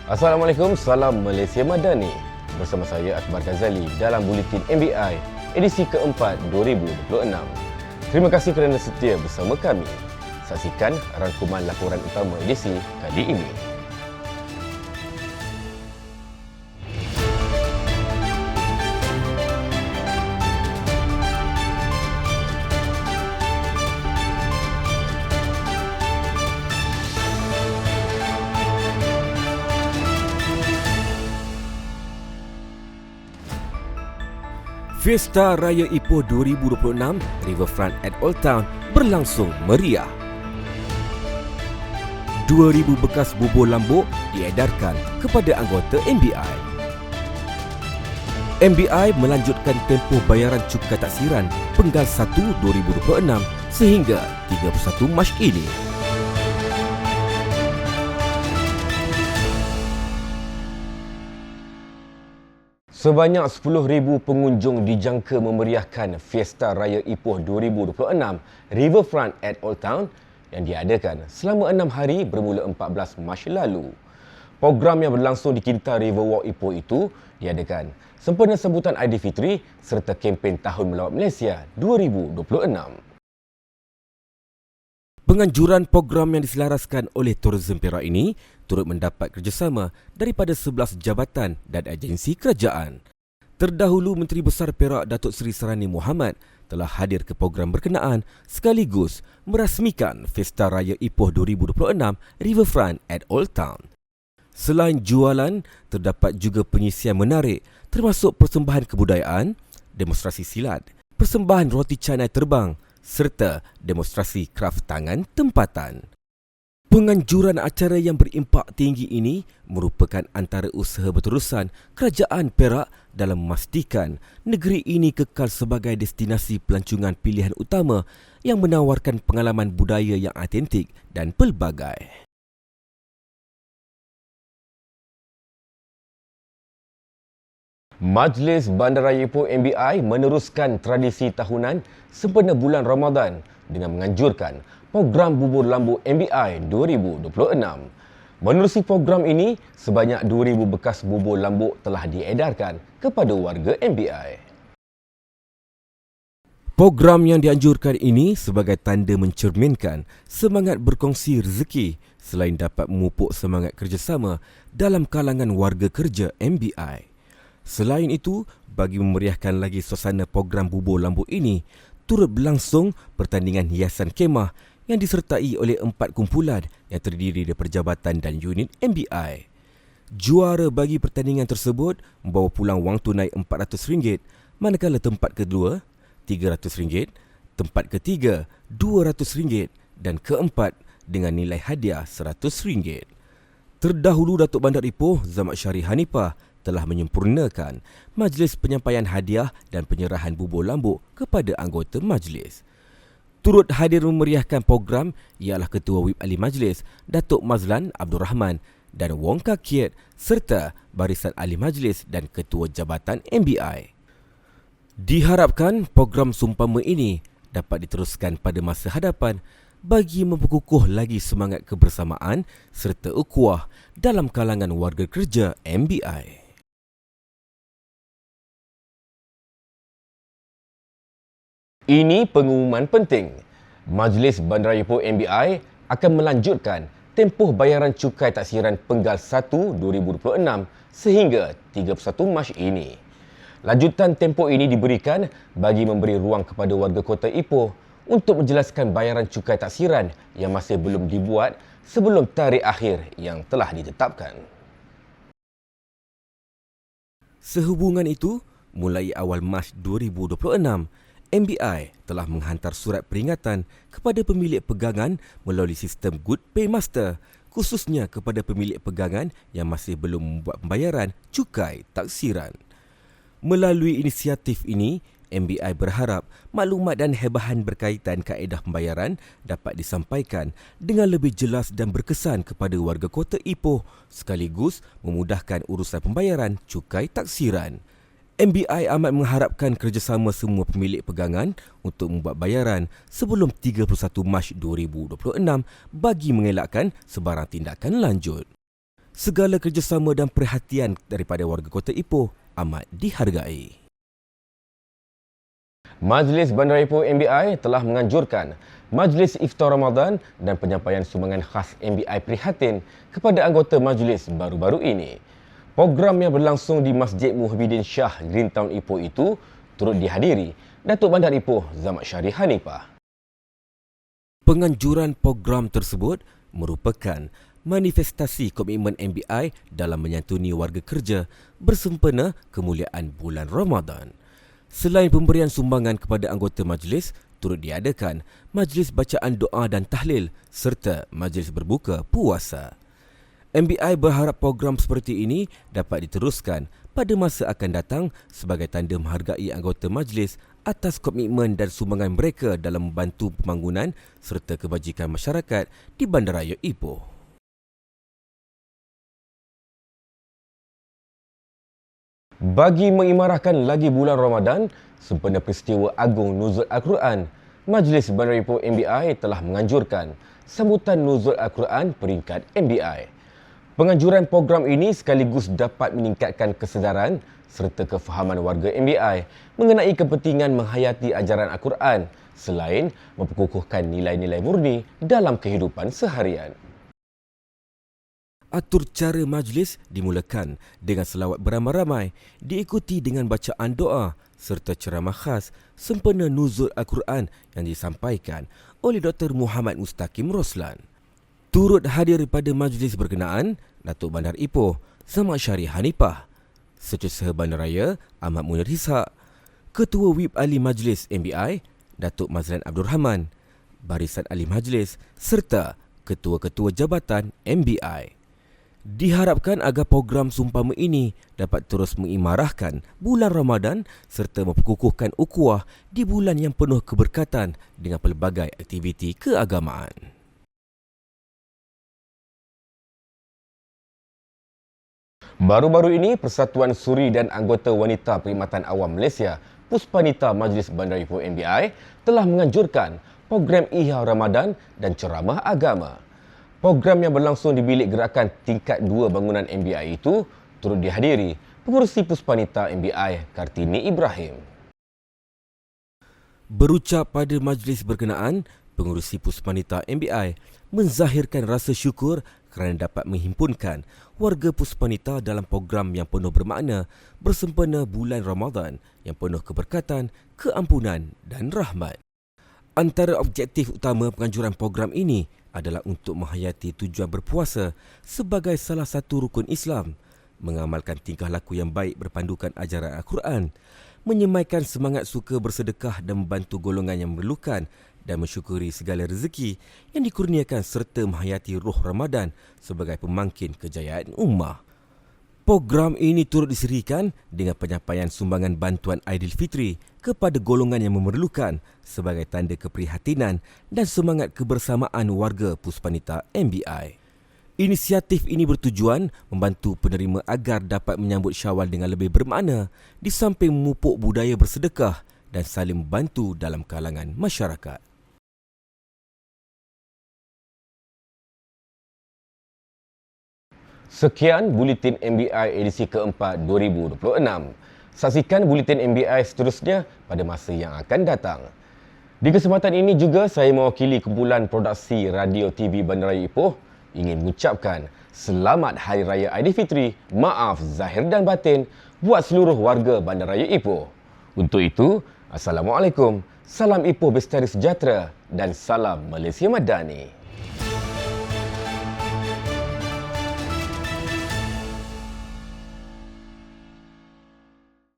Assalamualaikum, salam Malaysia Madani. Bersama saya Akbar Ghazali dalam Buletin MBI edisi keempat 2026. Terima kasih kerana setia bersama kami. Saksikan rangkuman laporan utama edisi kali ini. Fiesta Raya Ipoh 2026 Riverfront at Old Town berlangsung meriah. 2,000 bekas bubur lambuk diedarkan kepada anggota MBI. MBI melanjutkan tempoh bayaran cukai taksiran Penggal 1 2026 sehingga 31 Mac ini. Sebanyak 10,000 pengunjung dijangka memeriahkan Fiesta Raya Ipoh 2026 Riverfront at Old Town yang diadakan selama 6 hari bermula 14 Mac lalu. Program yang berlangsung di Kinta Riverwalk Ipoh itu diadakan sempena sambutan Aidilfitri serta kempen Tahun Melawat Malaysia 2026. Penganjuran program yang diselaraskan oleh Tourism Perak ini turut mendapat kerjasama daripada 11 jabatan dan agensi kerajaan. Terdahulu Menteri Besar Perak Datuk Seri Sarani Mohamad telah hadir ke program berkenaan sekaligus merasmikan Fiesta Raya Ipoh 2026 Riverfront at Old Town. Selain jualan, terdapat juga pengisian menarik termasuk persembahan kebudayaan, demonstrasi silat, persembahan roti canai terbang serta demonstrasi kraf tangan tempatan. Penganjuran acara yang berimpak tinggi ini merupakan antara usaha berterusan Kerajaan Perak dalam memastikan negeri ini kekal sebagai destinasi pelancongan pilihan utama yang menawarkan pengalaman budaya yang autentik dan pelbagai. Majlis Bandaraya Ipoh MBI meneruskan tradisi tahunan sempena bulan Ramadan dengan menganjurkan program bubur lambuk MBI 2026. Menerusi program ini, sebanyak 2,000 bekas bubur lambuk telah diedarkan kepada warga MBI. Program yang dianjurkan ini sebagai tanda mencerminkan semangat berkongsi rezeki selain dapat memupuk semangat kerjasama dalam kalangan warga kerja MBI. Selain itu, bagi memeriahkan lagi suasana program bubur lambuk ini, turut berlangsung pertandingan hiasan kemah yang disertai oleh 4 kumpulan yang terdiri daripada jabatan dan unit MBI. Juara bagi pertandingan tersebut membawa pulang wang tunai RM400, manakala tempat kedua RM300, tempat ketiga RM200 dan keempat dengan nilai hadiah RM100. Terdahulu Datuk Bandar Ipoh Zahmad Syarif Hanifah telah menyempurnakan majlis penyampaian hadiah dan penyerahan bubur lambuk kepada anggota majlis. Turut hadir memeriahkan program ialah Ketua Whip Ahli Majlis Datuk Mazlan Abdul Rahman dan Wong Kakiet serta Barisan Ahli Majlis dan Ketua Jabatan MBI. Diharapkan program seumpama ini dapat diteruskan pada masa hadapan bagi memperkukuh lagi semangat kebersamaan serta ukhuwah dalam kalangan warga kerja MBI. Ini pengumuman penting. Majlis Bandaraya Ipoh MBI akan melanjutkan tempoh bayaran cukai taksiran Penggal 1 2026 sehingga 31 Mac ini. Lanjutan tempoh ini diberikan bagi memberi ruang kepada warga Kota Ipoh untuk menjelaskan bayaran cukai taksiran yang masih belum dibuat sebelum tarikh akhir yang telah ditetapkan. Sehubungan itu, mulai awal Mac 2026, MBI telah menghantar surat peringatan kepada pemilik pegangan melalui sistem Good Paymaster, khususnya kepada pemilik pegangan yang masih belum membuat pembayaran cukai taksiran. Melalui inisiatif ini, MBI berharap maklumat dan hebahan berkaitan kaedah pembayaran dapat disampaikan dengan lebih jelas dan berkesan kepada warga Kota Ipoh sekaligus memudahkan urusan pembayaran cukai taksiran. MBI amat mengharapkan kerjasama semua pemilik pegangan untuk membuat bayaran sebelum 31 Mac 2026 bagi mengelakkan sebarang tindakan lanjut. Segala kerjasama dan perhatian daripada warga Kota Ipoh amat dihargai. Majlis Bandaraya Ipoh MBI telah menganjurkan Majlis Iftar Ramadan dan penyampaian sumbangan khas MBI prihatin kepada anggota majlis baru-baru ini. Program yang berlangsung di Masjid Muhyiddin Shah Greentown Ipoh itu turut dihadiri Datuk Bandar Ipoh Zahmad Syarif Hanifah. Penganjuran program tersebut merupakan manifestasi komitmen MBI dalam menyantuni warga kerja bersempena kemuliaan bulan Ramadan. Selain pemberian sumbangan kepada anggota majlis, turut diadakan majlis bacaan doa dan tahlil serta majlis berbuka puasa. MBI berharap program seperti ini dapat diteruskan pada masa akan datang sebagai tanda menghargai anggota majlis atas komitmen dan sumbangan mereka dalam membantu pembangunan serta kebajikan masyarakat di Bandaraya Ipoh. Bagi mengimarahkan lagi bulan Ramadan, sempena peristiwa agung Nuzul Al-Quran, Majlis Bandaraya Ipoh MBI telah menganjurkan sambutan Nuzul Al-Quran peringkat MBI. Penganjuran program ini sekaligus dapat meningkatkan kesedaran serta kefahaman warga MBI mengenai kepentingan menghayati ajaran Al-Quran selain memperkukuhkan nilai-nilai murni dalam kehidupan seharian. Atur cara majlis dimulakan dengan selawat beramai-ramai, diikuti dengan bacaan doa serta ceramah khas sempena Nuzul Al-Quran yang disampaikan oleh Dr. Muhammad Mustaqim Roslan. Turut hadir pada majlis berkenaan Datuk Bandar Ipoh Zahmad Syarif Hanifah, Setiausaha Bandaraya Ahmad Munir Ishak, Ketua Whip Ahli Majlis MBI Datuk Mazlan Abdul Rahman, Barisan Ahli Majlis serta Ketua-Ketua Jabatan MBI. Diharapkan agar program seumpama ini dapat terus mengimarahkan bulan Ramadan serta memperkukuhkan ukhuwah di bulan yang penuh keberkatan dengan pelbagai aktiviti keagamaan. Baru-baru ini, Persatuan Suri dan Anggota Wanita Perkhidmatan Awam Malaysia, Puspanita Majlis Bandaraya Ipoh MBI telah menganjurkan program Ihya Ramadan dan ceramah agama. Program yang berlangsung di bilik gerakan tingkat 2 bangunan MBI itu turut dihadiri Pengerusi Puspanita MBI Kartini Ibrahim. Berucap pada majlis berkenaan, Pengerusi Puspanita MBI menzahirkan rasa syukur kerana dapat menghimpunkan warga Puspanita dalam program yang penuh bermakna bersempena bulan Ramadan yang penuh keberkatan, keampunan dan rahmat. Antara objektif utama penganjuran program ini adalah untuk menghayati tujuan berpuasa sebagai salah satu rukun Islam, mengamalkan tingkah laku yang baik berpandukan ajaran Al-Quran, menyemaikan semangat suka bersedekah dan membantu golongan yang memerlukan dan mensyukuri segala rezeki yang dikurniakan serta menghayati ruh Ramadan sebagai pemangkin kejayaan ummah. Program ini turut diserikan dengan penyampaian sumbangan bantuan Aidilfitri kepada golongan yang memerlukan sebagai tanda keprihatinan dan semangat kebersamaan warga Puspanita MBI. Inisiatif ini bertujuan membantu penerima agar dapat menyambut Syawal dengan lebih bermakna di samping memupuk budaya bersedekah dan saling membantu dalam kalangan masyarakat. Sekian Buletin MBI edisi keempat 2026. Saksikan Buletin MBI seterusnya pada masa yang akan datang. Di kesempatan ini juga saya mewakili kumpulan produksi Radio TV Bandaraya Ipoh ingin mengucapkan Selamat Hari Raya Aidilfitri, maaf zahir dan batin buat seluruh warga Bandaraya Ipoh. Untuk itu, Assalamualaikum, salam Ipoh bestari sejahtera dan salam Malaysia Madani.